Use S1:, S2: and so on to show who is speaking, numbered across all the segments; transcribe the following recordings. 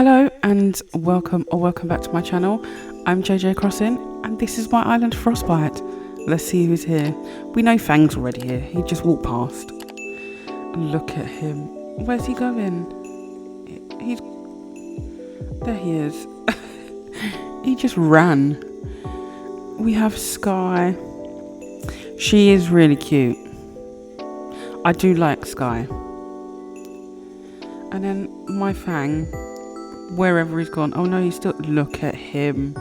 S1: Hello and welcome back to my channel. I'm JJ Crossing and this is my island Frostbite. Let's see who's here. We know Fang's already here. He just walked past. Look at him. Where's he going? There he is. He just ran. We have Sky. She is really cute. I do like Sky. And then my Fang, wherever he's gone. Oh no, he's still. Look at him.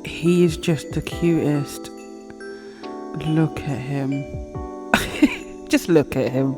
S1: He is just the cutest. Look at him. Just look at him.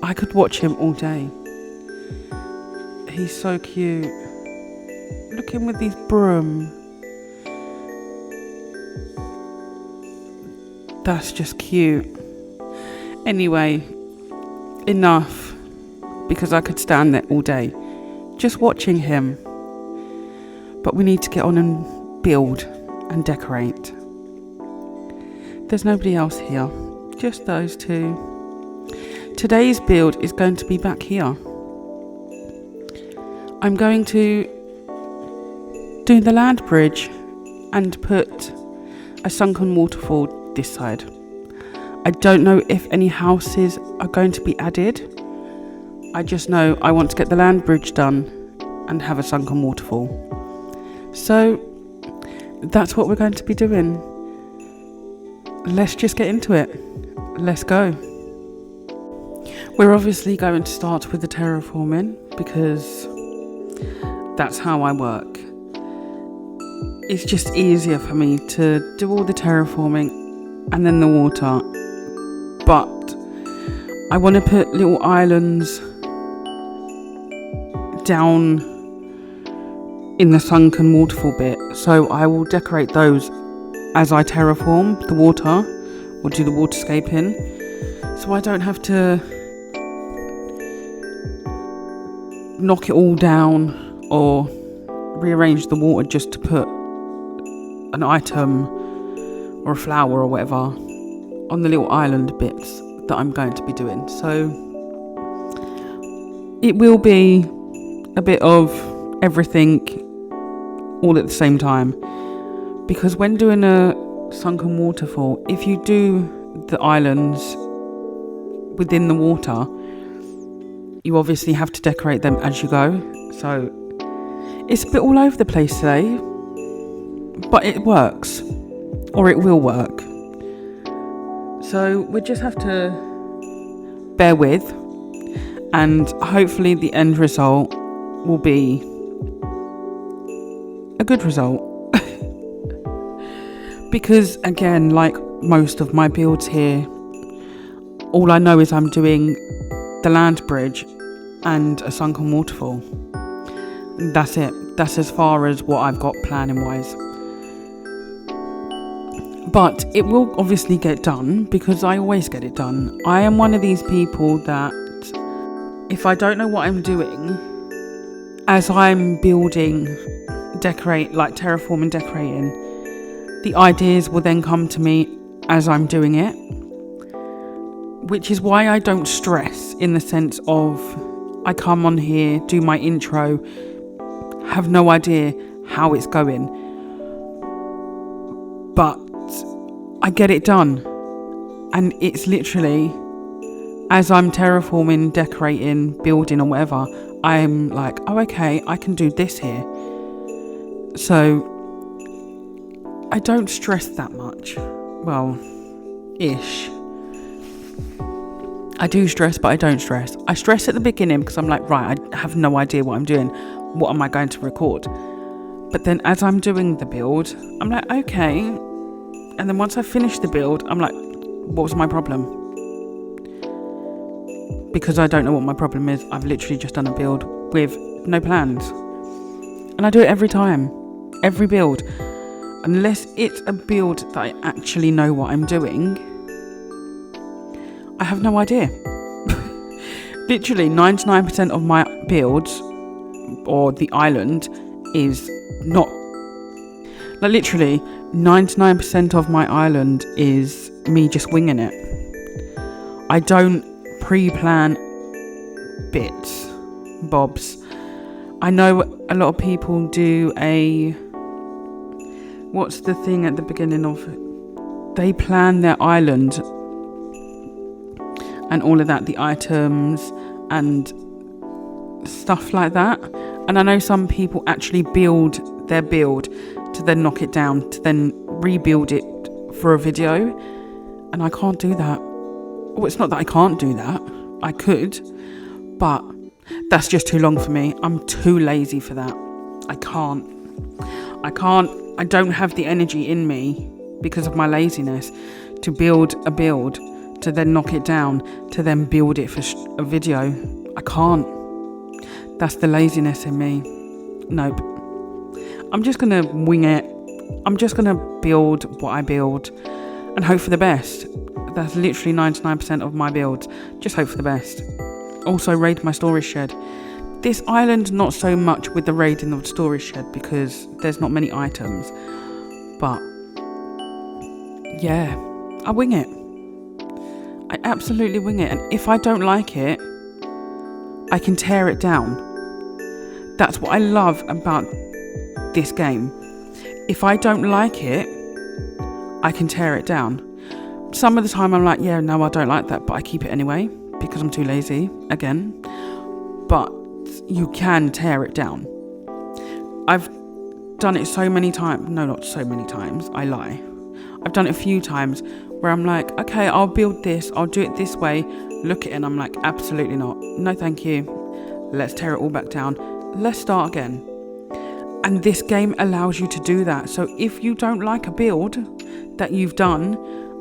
S1: I could watch him all day. He's so cute. Look at him with his broom. That's just cute. Anyway, enough. Because I could stand there all day just watching him. But we need to get on and build and decorate. There's nobody else here, just those two. Today's build is going to be back here. I'm going to do the land bridge and put a sunken waterfall this side. I don't know if any houses are going to be added. I just know I want to get the land bridge done and have a sunken waterfall. So that's what we're going to be doing. Let's just get into it. Let's go. We're obviously going to start with the terraforming because that's how I work. It's just easier for me to do all the terraforming and then the water. But I want to put little islands down in the sunken waterfall bit, so I will decorate those as I terraform the water or do the waterscaping, so I don't have to knock it all down or rearrange the water just to put an item or a flower or whatever on the little island bits that I'm going to be doing. So it will be a bit of everything all at the same time, because when doing a sunken waterfall, if you do the islands within the water, you obviously have to decorate them as you go. So it's a bit all over the place today, but it works, or it will work. So we just have to bear with, and hopefully the end result will be a good result. Because again, like most of my builds here, all I know is I'm doing the land bridge and a sunken waterfall. That's it. That's as far as what I've got planning wise. But it will obviously get done because I always get it done. I am one of these people that if I don't know what I'm doing, as I'm building, terraform and decorating, the ideas will then come to me as I'm doing it, which is why I don't stress, in the sense of I come on here, do my intro, have no idea how it's going, but I get it done. And it's literally as I'm terraforming, decorating, building or whatever, I'm like, oh okay, I can do this here. So I don't stress that much. Well, ish. I do stress, but I don't stress. I stress at the beginning because I'm like, right, I have no idea what I'm doing. What am I going to record? But then as I'm doing the build, I'm like, okay. And then once I finish the build, I'm like, what was my problem? Because I don't know what my problem is. I've literally just done a build with no plans. And I do it every time. Every build. Unless it's a build that I actually know what I'm doing, I have no idea. Literally 99% of my builds or the island is not, like literally 99% of my island is me just winging it. I don't pre-plan bits, bobs. I know a lot of people do what's the thing at the beginning of it? They plan their island and all of that, the items and stuff like that. And I know some people actually build their build to then knock it down, to then rebuild it for a video. And I can't do that. Well, it's not that I can't do that. I could, but that's just too long for me. I'm too lazy for that. I can't. I don't have the energy in me because of my laziness to build a build, to then knock it down, to then build it for a video. I can't. That's the laziness in me. Nope. I'm just going to wing it. I'm just going to build what I build and hope for the best. That's literally 99% of my builds. Just hope for the best. Also raid my storage shed. This island, not so much with the raiding of the storage shed because there's not many items. But yeah, I wing it. I absolutely wing it. And if I don't like it, I can tear it down. That's what I love about this game. If I don't like it, I can tear it down. Some of the time I'm like, yeah, no, I don't like that, but I keep it anyway because I'm too lazy, again. But you can tear it down. I've done it so many times. No, not so many times. I lie. I've done it a few times where I'm like, okay, I'll build this. I'll do it this way. Look at it and I'm like, absolutely not. No, thank you. Let's tear it all back down. Let's start again. And this game allows you to do that. So if you don't like a build that you've done,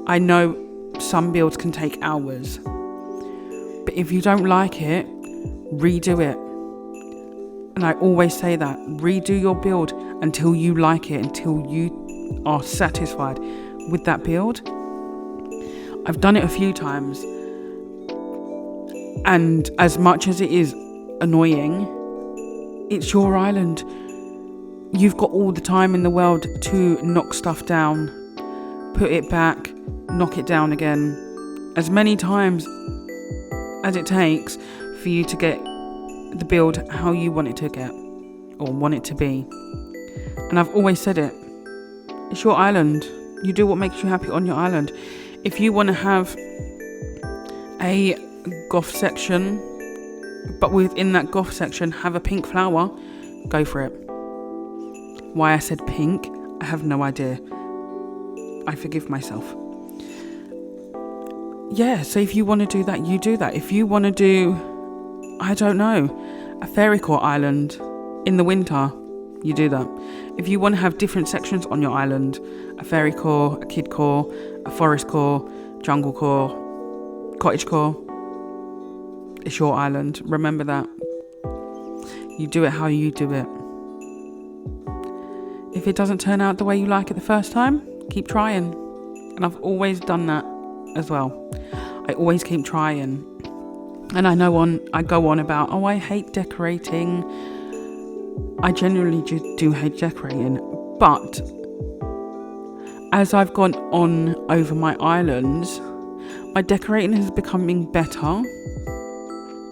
S1: I know some builds can take hours. But if you don't like it, redo it. And I always say that. Redo your build until you like it, until you are satisfied with that build. I've done it a few times. And as much as it is annoying, it's your island. You've got all the time in the world to knock stuff down, put it back, knock it down again, as many times as it takes for you to get the build how you want it to get or want it to be. And I've always said it. It's your island. You do what makes you happy on your island. If you want to have a goth section, but within that goth section have a pink flower, go for it. Why I said pink, I have no idea. I forgive myself. Yeah, so if you want to do that, you do that. If you want to do, I don't know, a fairy core island in the winter, you do that. If you want to have different sections on your island, a fairy core, a kid core, a forest core, jungle core, cottage core, it's your island. Remember that. You do it how you do it. If it doesn't turn out the way you like it the first time, keep trying. And I've always done that as well. I always keep trying. And I go on about, oh, I hate decorating. I genuinely do hate decorating. But as I've gone on over my islands, my decorating is becoming better,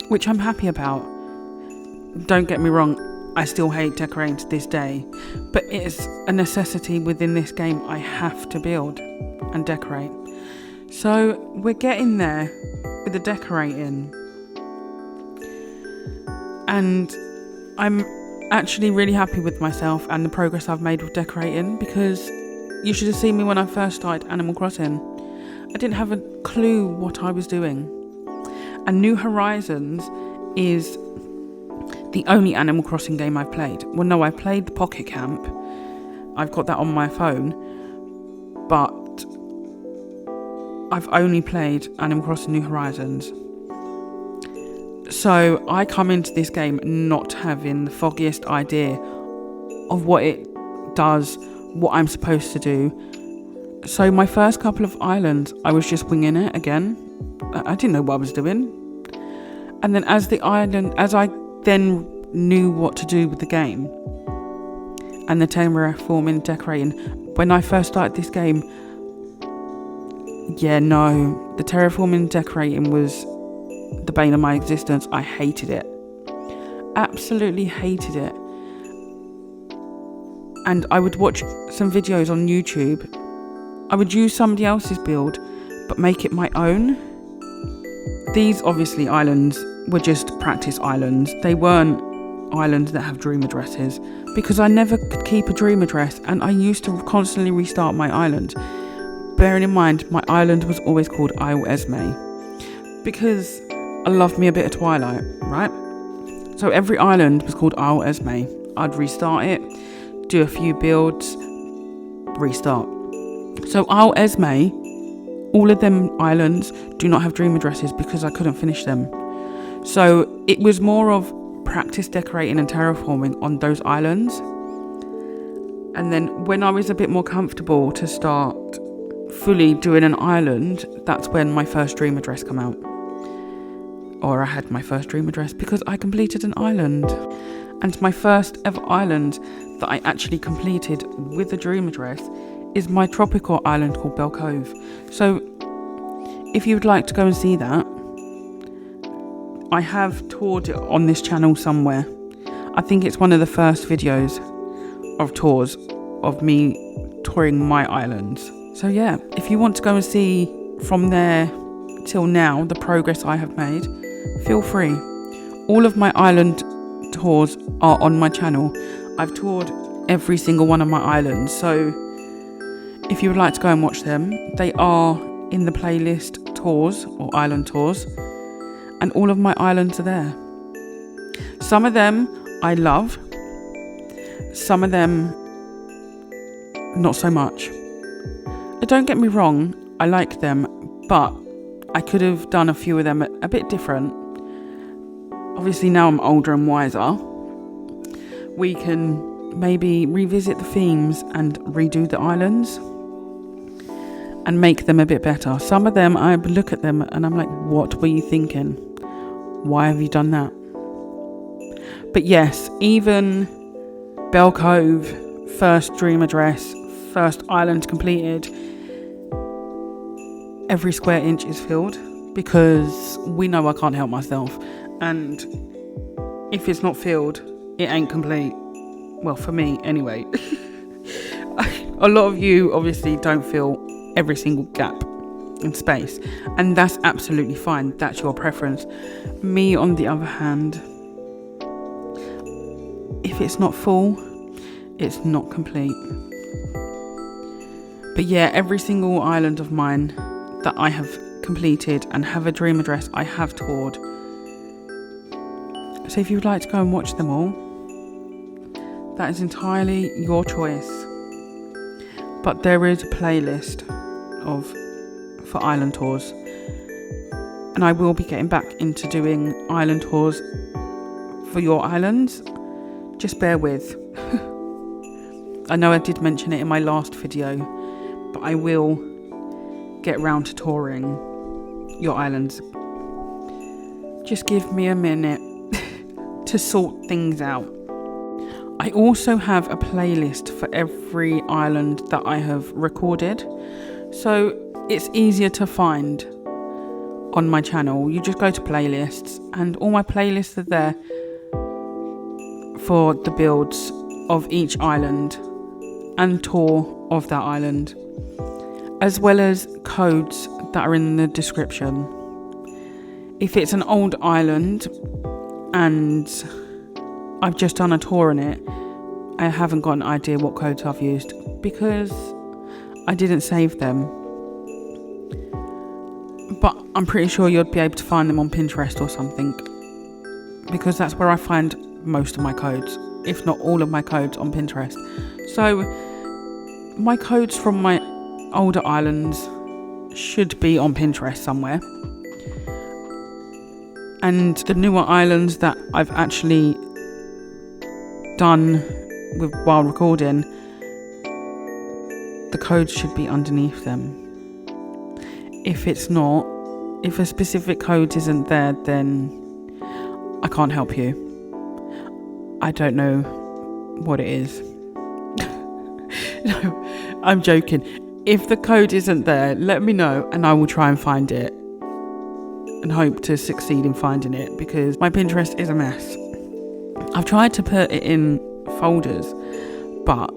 S1: which I'm happy about. Don't get me wrong, I still hate decorating to this day, but it's a necessity within this game. I have to build and decorate. So we're getting there with the decorating. And I'm actually really happy with myself and the progress I've made with decorating, because you should have seen me when I first started Animal Crossing. I didn't have a clue what I was doing. And New Horizons is the only Animal Crossing game I've played. Well, no, I played the Pocket Camp. I've got that on my phone. But I've only played Animal Crossing New Horizons. So I come into this game not having the foggiest idea of what it does, what I'm supposed to do. So my first couple of islands, I was just winging it again. I didn't know what I was doing. And then as I then knew what to do with the game and the terraforming, decorating, when I first started this game, the terraforming, decorating was the bane of my existence. I hated it. Absolutely hated it. And I would watch some videos on YouTube. I would use somebody else's build, but make it my own. These obviously islands were just practice islands. They weren't islands that have dream addresses, because I never could keep a dream address, and I used to constantly restart my island. Bearing in mind, my island was always called Isle Esme, because I love me a bit of Twilight, right? So every island was called Isle Esme. I'd restart it, do a few builds, restart. So Isle Esme, all of them islands do not have dream addresses because I couldn't finish them. So it was more of practice decorating and terraforming on those islands. And then when I was a bit more comfortable to start fully doing an island, that's when my first dream address came out. Or I had my first dream address because I completed an island. And my first ever island that I actually completed with a dream address is my tropical island called Belle Cove. So if you would like to go and see that, I have toured it on this channel somewhere. I think it's one of the first videos of tours of me touring my islands. So yeah, if you want to go and see from there till now the progress I have made, feel free. All of my island tours are on my channel. I've toured every single one of my islands, so if you would like to go and watch them, they are in the playlist tours or island tours, and all of my islands are there. Some of them I love, some of them not so much. Don't get me wrong, I like them, but I could have done a few of them a bit different. Obviously now I'm older and wiser, we can maybe revisit the themes and redo the islands and make them a bit better. Some of them, I look at them and I'm like, what were you thinking? Why have you done that? But yes, even Belle Cove, first dream address, first island completed, every square inch is filled because we know I can't help myself. And if it's not filled, it ain't complete. Well, for me anyway. A lot of you obviously don't fill every single gap in space, and that's absolutely fine. That's your preference. Me, on the other hand, if it's not full, it's not complete. But yeah, every single island of mine that I have completed and have a dream address, I have toured. So if you would like to go and watch them all, that is entirely your choice. But there is a playlist for island tours, and I will be getting back into doing island tours for your islands. Just bear with. I know I did mention it in my last video, but I will get round to touring your islands. Just give me a minute to sort things out. I also have a playlist for every island that I have recorded, so it's easier to find on my channel. You just go to playlists, and all my playlists are there for the builds of each island and tour of that island, as well as codes that are in the description. If it's an old island and I've just done a tour on it, I haven't got an idea what codes I've used because I didn't save them. But I'm pretty sure you'd be able to find them on Pinterest or something, because that's where I find most of my codes, if not all of my codes, on Pinterest. So my codes from my older islands should be on Pinterest somewhere. And the newer islands that I've actually done with while recording, the codes should be underneath them. If it's not, if a specific code isn't there, then I can't help you. I don't know what it is. No, I'm joking. If the code isn't there, let me know and I will try and find it. and hope to succeed in finding it, because my Pinterest is a mess. I've tried to put it in folders, but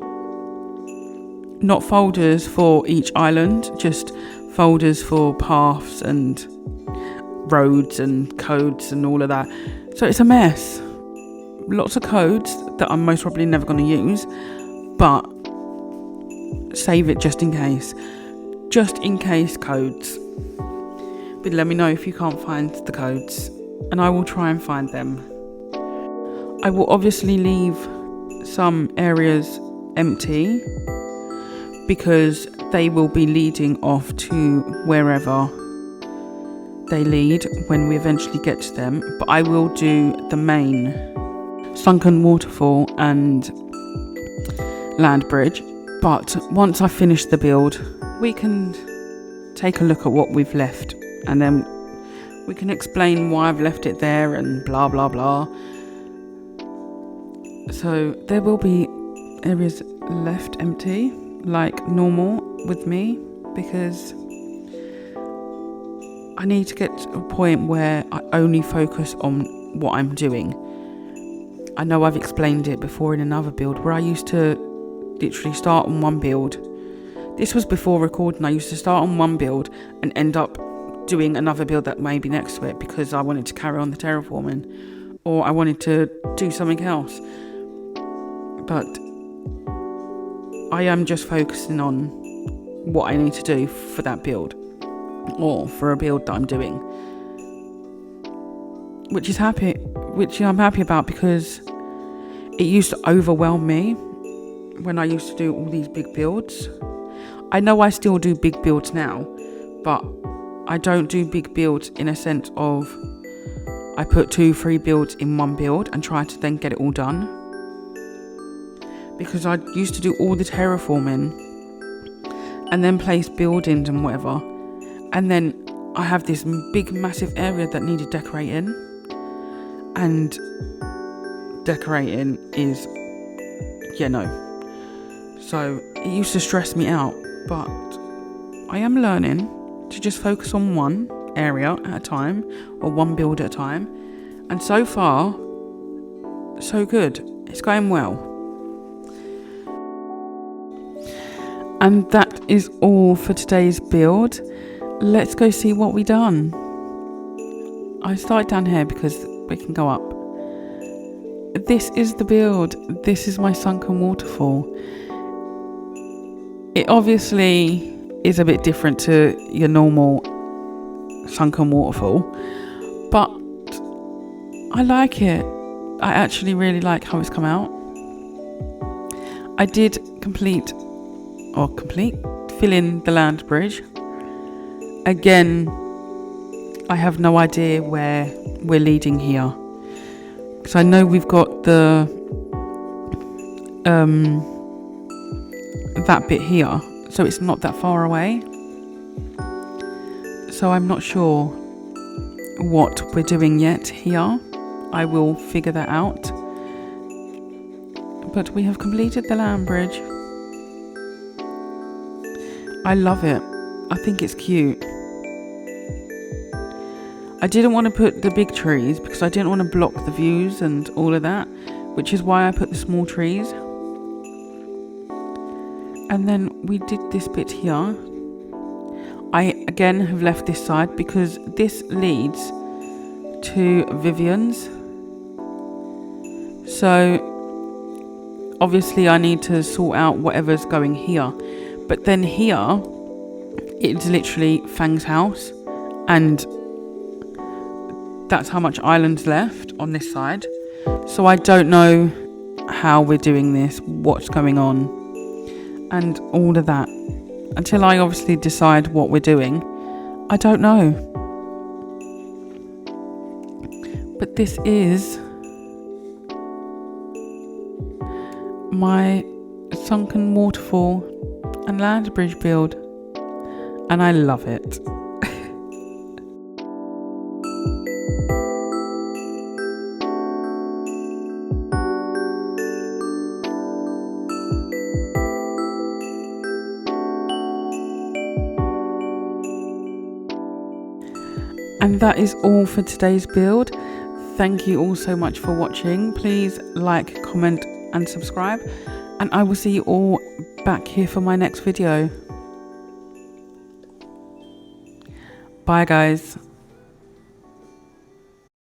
S1: not folders for each island, just folders for paths and roads and codes and all of that. So it's a mess. Lots of codes that I'm most probably never going to use, but save it just in case. Just in case codes. But let me know if you can't find the codes, and I will try and find them. I will obviously leave some areas empty because they will be leading off to wherever they lead when we eventually get to them. But I will do the main Sunken Waterfall and land bridge. But once I finish the build, we can take a look at what we've left, and then we can explain why I've left it there and blah blah blah. So there will be areas left empty like normal with me, because I need to get to a point where I only focus on what I'm doing. I know I've explained it before in another build where I used to literally start on one build. This was before recording. I used to start on one build and end up doing another build that may be next to it because I wanted to carry on the terraforming, or I wanted to do something else. But I am just focusing on what I need to do for that build, or for a build that I'm doing, which I'm happy about, because it used to overwhelm me when I used to do all these big builds. I know I still do big builds now, but I don't do big builds in a sense of I put 2-3 builds in one build and try to then get it all done. Because I used to do all the terraforming and then place buildings and whatever, and then I have this big massive area that needed decorating, and decorating is no. So it used to stress me out, but I am learning to just focus on one area at a time, or one build at a time, and so far so good. It's going well. And that is all for today's build. Let's go see what we done. I started down here because we can go up. This is the build. This is my Sunken Waterfall. It obviously is a bit different to your normal Sunken Waterfall, but I like it. I actually really like how it's come out. I did fill in the land bridge. Again, I have no idea where we're leading here, because I know we've got the that bit here, so it's not that far away. So I'm not sure what we're doing yet here. I will figure that out. But we have completed the land bridge. I love it. I think it's cute. I didn't want to put the big trees because I didn't want to block the views and all of that, which is why I put the small trees. And then we did this bit here. I again have left this side because this leads to Vivian's. So obviously I need to sort out whatever's going here. But then here, it's literally Fang's house, and that's how much island's left on this side. So I don't know how we're doing this, what's going on, and all of that. Until I obviously decide what we're doing, I don't know. But this is my Sunken Waterfall and land bridge build, and I love it. And that is all for today's build. Thank you all so much for watching. Please like, comment and subscribe, and I will see you all back here for my next video. Bye guys.